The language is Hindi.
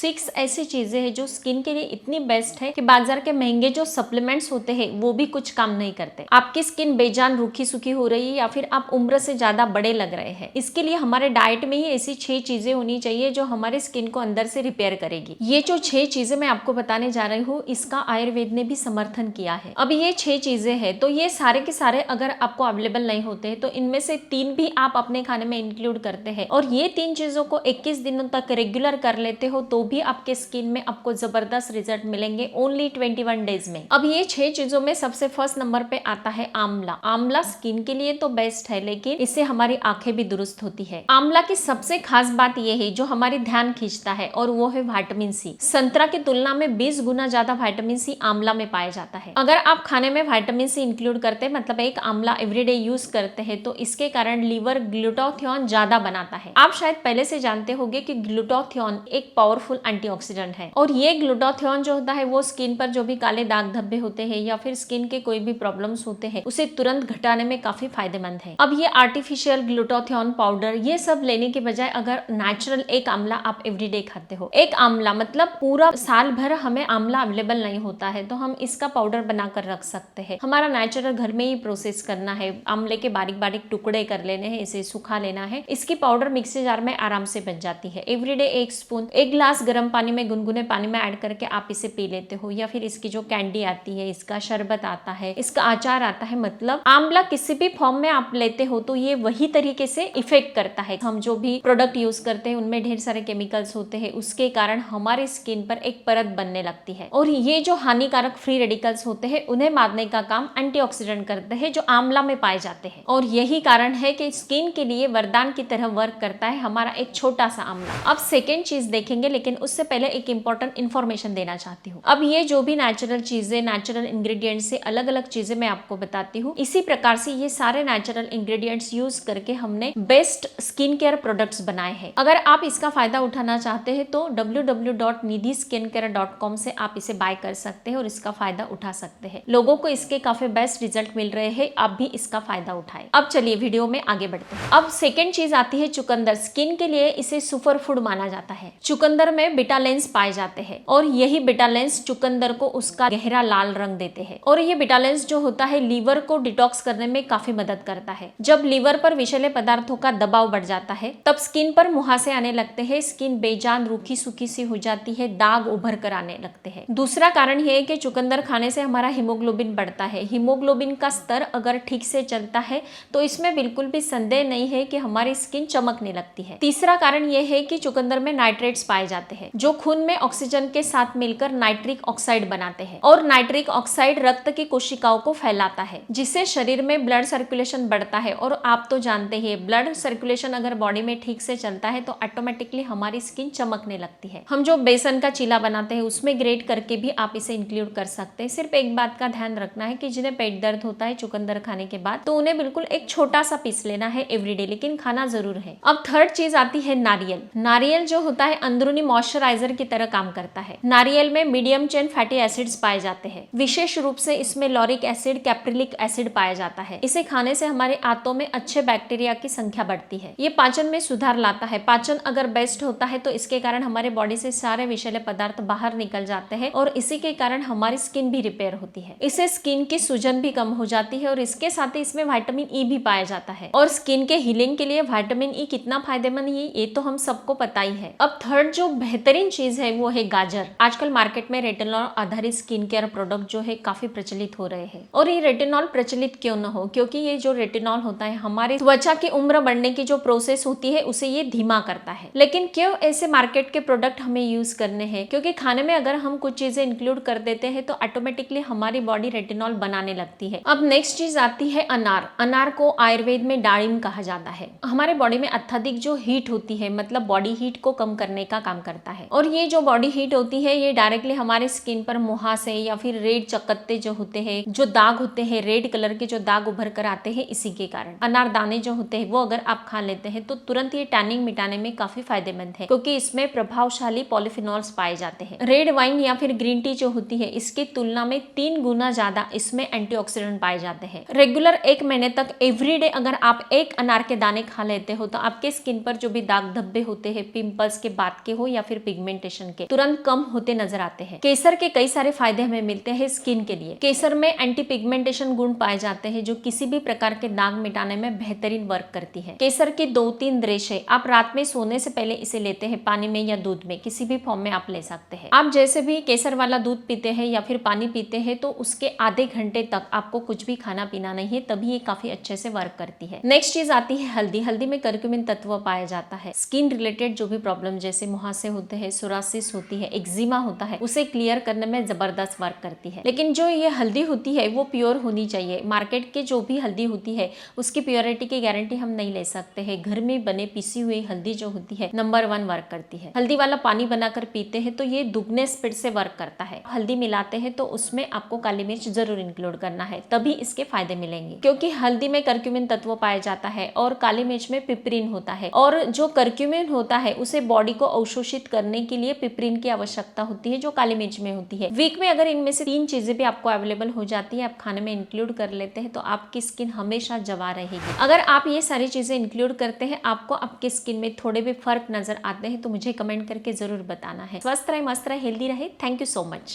6 ऐसी चीजें हैं जो स्किन के लिए इतनी बेस्ट है कि बाजार के महंगे जो सप्लीमेंट्स होते हैं वो भी कुछ काम नहीं करते। आपकी स्किन बेजान रूखी सूखी हो रही है या फिर आप उम्र से ज्यादा बड़े लग रहे हैं, इसके लिए हमारे डाइट में ही ऐसी 6 चीजें होनी चाहिए जो हमारे स्किन को अंदर से रिपेयर करेगी। ये जो 6 चीजें मैं आपको बताने जा रही हूँ इसका आयुर्वेद ने भी समर्थन किया है। अब ये 6 चीजें हैं तो ये सारे के सारे अगर आपको अवेलेबल नहीं होते हैं तो इनमें से 3 भी आप अपने खाने में इंक्लूड करते हैं और ये 3 चीजों को 21 दिनों तक रेगुलर कर लेते हो तो भी आपके स्किन में आपको जबरदस्त रिजल्ट मिलेंगे ओनली 21 डेज में। अब ये 6 चीजों में सबसे फर्स्ट नंबर पे आता है आंवला। आंवला स्किन के लिए तो बेस्ट है लेकिन इससे हमारी आंखें भी दुरुस्त होती है। आंवला की सबसे खास बात यह है जो हमारी ध्यान खींचता है और वो है विटामिन सी। संतरा की तुलना में 20 गुना ज्यादा विटामिन सी आंवला में पाया जाता है। अगर आप खाने में विटामिन सी इंक्लूड करते हैं मतलब एक आंवला एवरीडे यूज करते हैं तो इसके कारण लीवर ग्लूटाथियोन ज्यादा बनाता है। आप शायद पहले से जानते होंगे कि ग्लूटाथियोन एक पावरफुल एंटीऑक्सीडेंट है और ये ग्लूटाथियोन जो होता है वो स्किन पर जो भी काले दाग धब्बे होते हैं या फिर स्किन के कोई भी प्रॉब्लम्स होते हैं उसे तुरंत घटाने में काफी फायदेमंद है। अब ये आर्टिफिशियल ग्लूटाथियोन पाउडर ये सब लेने के बजाय अगर नेचुरल एक आंवला आप एवरीडे खाते हो, एक आंवला मतलब पूरा साल भर हमें आंवला अवेलेबल नहीं होता है तो हम इसका पाउडर बनाकर रख सकते हैं। हमारा नेचुरल घर में ही प्रोसेस करना है, आंवले के बारीक बारीक टुकड़े कर लेने हैं, इसे सुखा लेना है, इसकी पाउडर मिक्सी जार में आराम से बन जाती है। एवरीडे 1 स्पून 1 ग्लास गर्म पानी में गुनगुने पानी में ऐड करके आप इसे पी लेते हो या फिर इसकी जो कैंडी आती है, इसका शरबत आता है, इसका अचार आता है, मतलब आंवला किसी भी फॉर्म में आप लेते हो तो ये वही तरीके से इफेक्ट करता है। हम जो भी प्रोडक्ट यूज करते हैं उनमें ढेर सारे केमिकल्स होते हैं, उसके कारण हमारी स्किन पर एक परत बनने लगती है और ये जो हानिकारक फ्री रेडिकल्स होते हैं उन्हें मारने का काम एंटीऑक्सीडेंट करते हैं जो आंवला में पाए जाते हैं और यही कारण है कि स्किन के लिए वरदान की तरह वर्क करता है हमारा एक छोटा सा आंवला। अब सेकेंड चीज देखेंगे लेकिन उससे पहले एक इंपॉर्टेंट इन्फॉर्मेशन देना चाहती हूँ। अब ये जो भी नेचुरल चीजें, नेचुरल इंग्रेडिएंट्स से अलग अलग चीजें मैं आपको बताती हूँ, इसी प्रकार से ये सारे नेचुरल इंग्रेडिएंट्स यूज करके हमने बेस्ट स्किन केयर प्रोडक्ट्स बनाए हैं। अगर आप इसका फायदा उठाना चाहते हैं तो www.nidhiskincare.com से आप इसे बाय कर सकते हैं और इसका फायदा उठा सकते हैं। लोगों को इसके काफी बेस्ट रिजल्ट मिल रहे हैं, आप भी इसका फायदा उठाएं। अब चलिए वीडियो में आगे बढ़ते हैं। अब सेकेंड चीज आती है चुकंदर। स्किन के लिए इसे सुपर फूड माना जाता है। चुकंदर में बिटालेंस पाए जाते हैं और यही बिटालेंस चुकंदर को उसका गहरा लाल रंग देते हैं और ये बिटालेंस जो होता है लीवर को डिटॉक्स करने में काफी मदद करता है। जब लीवर पर विषैले पदार्थों का दबाव बढ़ जाता है तब स्किन पर मुहासे आने लगते हैं, स्किन बेजान रूखी सूखी सी हो जाती है, दाग उभर कर आने लगते हैं। दूसरा कारण यह है कि चुकंदर खाने से हमारा हीमोग्लोबिन बढ़ता है। हीमोग्लोबिन का स्तर अगर ठीक से चलता है तो इसमें बिल्कुल भी संदेह नहीं है कि हमारी स्किन चमकने लगती है। तीसरा कारण यह है कि चुकंदर में नाइट्रेट्स पाए जाते हैं जो खून में ऑक्सीजन के साथ मिलकर नाइट्रिक ऑक्साइड बनाते हैं और नाइट्रिक ऑक्साइड रक्त की कोशिकाओं को फैलाता है जिससे शरीर में ब्लड सर्कुलेशन बढ़ता है और आप तो जानते ही ब्लड सर्कुलेशन अगर बॉडी में ठीक से चलता है तो ऑटोमेटिकली हमारी स्किन चमकने लगती है। हम जो बेसन का चीला बनाते हैं उसमें ग्रेट करके भी आप इसे इंक्लूड कर सकते हैं। सिर्फ एक बात का ध्यान रखना है कि जिन्हें पेट दर्द होता है चुकंदर खाने के बाद तो उन्हें बिल्कुल एक छोटा सा पीस लेना है एवरीडे, लेकिन खाना जरूर है। अब थर्ड चीज आती है नारियल। नारियल जो होता है अंदरूनी मॉइस्चराइजर की तरह काम करता है। नारियल में मीडियम चेन फैटी एसिड्स पाए जाते हैं, विशेष रूप से इसमें लॉरिक एसिड, कैप्रिलिक एसिड पाया जाता है। इसे खाने से हमारे आंतों में अच्छे बैक्टीरिया की संख्या बढ़ती है। ये पाचन में सुधार लाता है। पाचन अगर बेस्ट होता है तो इसके कारण हमारे बॉडी से सारे विषैले पदार्थ बाहर निकल जाते हैं और इसी के कारण हमारी स्किन भी रिपेयर होती है। इससे स्किन की सूजन भी कम हो जाती है और इसके साथ ही इसमें विटामिन ई भी पाया जाता है और स्किन के हीलिंग के लिए विटामिन ई कितना फायदेमंद है ये तो हम सबको पता ही है। अब थर्ड जो बेहतरीन चीज है वो है गाजर। आजकल मार्केट में रेटिनॉल आधारित स्किन केयर प्रोडक्ट जो है काफी प्रचलित हो रहे हैं और ये रेटिनॉल प्रचलित क्यों न हो, क्योंकि ये जो रेटिनॉल होता है हमारे त्वचा की उम्र बढ़ने की जो प्रोसेस होती है उसे ये धीमा करता है। लेकिन क्यों ऐसे मार्केट के प्रोडक्ट हमें यूज करने हैं, क्योंकि खाने में अगर हम कुछ चीजें इंक्लूड कर देते हैं तो ऑटोमेटिकली हमारी बॉडी रेटिनॉल बनाने लगती है। अब नेक्स्ट चीज आती है अनार। अनार को आयुर्वेद में डाळिंब कहा जाता है। हमारे बॉडी में अत्यधिक जो हीट होती है मतलब बॉडी हीट को कम करने का काम करता है और ये जो बॉडी हीट होती है ये डायरेक्टली हमारे स्किन पर मुहासे या फिर रेड चकत्ते जो होते हैं, जो दाग होते हैं, रेड कलर के जो दाग उभर कर आते हैं, इसी के कारण अनार दाने जो होते हैं वो अगर आप खा लेते हैं तो तुरंत ये टैनिंग मिटाने में काफी फायदेमंद है क्योंकि इसमें प्रभावशाली पॉलीफिनॉल्स पाए जाते हैं। रेड वाइन या फिर ग्रीन टी जो होती है इसकी तुलना में 3 गुना ज्यादा इसमें एंटीऑक्सीडेंट पाए जाते हैं। रेगुलर 1 महीने तक एवरीडे अगर आप एक अनार के दाने खा लेते हो तो आपके स्किन पर जो भी दाग धब्बे होते हैं, पिंपल्स के बाद के हो या फिर फिर पिगमेंटेशन के तुरंत कम होते नजर आते हैं। केसर के कई सारे फायदे हमें मिलते हैं स्किन के लिए। केसर में एंटी पिगमेंटेशन गुण पाए जाते हैं जो किसी भी प्रकार के दाग मिटाने में बेहतरीन वर्क करती है। केसर की 2-3 रेशे आप रात में सोने से पहले इसे लेते हैं, पानी में या दूध में, किसी भी फॉर्म में आप ले सकते हैं। आप जैसे भी केसर वाला दूध पीते हैं या फिर पानी पीते हैं तो उसके आधे घंटे तक आपको कुछ भी खाना पीना नहीं है, तभी ये काफी अच्छे से वर्क करती है। नेक्स्ट चीज आती है हल्दी। हल्दी में करक्यूमिन तत्व पाया जाता है। स्किन रिलेटेड जो भी प्रॉब्लम जैसे मुहासे होते हैं, सोरासिस होती है, एक्जिमा होता है, उसे क्लियर करने में जबरदस्त वर्क करती है। लेकिन जो ये हल्दी होती है वो प्योर होनी चाहिए। मार्केट के जो भी हल्दी होती है उसकी प्योरिटी की गारंटी हम नहीं ले सकते हैं। घर में बने पीसी हुई हल्दी जो होती है नंबर 1 वर्क करती है। हल्दी वाला पानी बनाकर पीते हैं तो ये दुगने स्पीड से वर्क करता है। हल्दी मिलाते हैं तो उसमें आपको काली मिर्च जरूर इंक्लूड करना है, तभी इसके फायदे मिलेंगे। क्योंकि हल्दी में करक्यूमिन तत्व पाया जाता है और काली मिर्च में पिपरिन होता है, और जो करक्यूमिन होता है उसे बॉडी को अवशोषित करने के लिए पिपरिन की आवश्यकता होती है जो काली मिर्च में होती है। वीक में अगर इनमें से 3 चीजें भी आपको अवेलेबल हो जाती है, आप खाने में इंक्लूड कर लेते हैं, तो आपकी स्किन हमेशा जवा रहेगी। अगर आप ये सारी चीजें इंक्लूड करते हैं, आपको आपकी स्किन में थोड़े भी फर्क नजर आते हैं, तो मुझे कमेंट करके जरूर बताना है। स्वस्थ रहे, मस्त रहे, हेल्दी रहे। Thank you so much.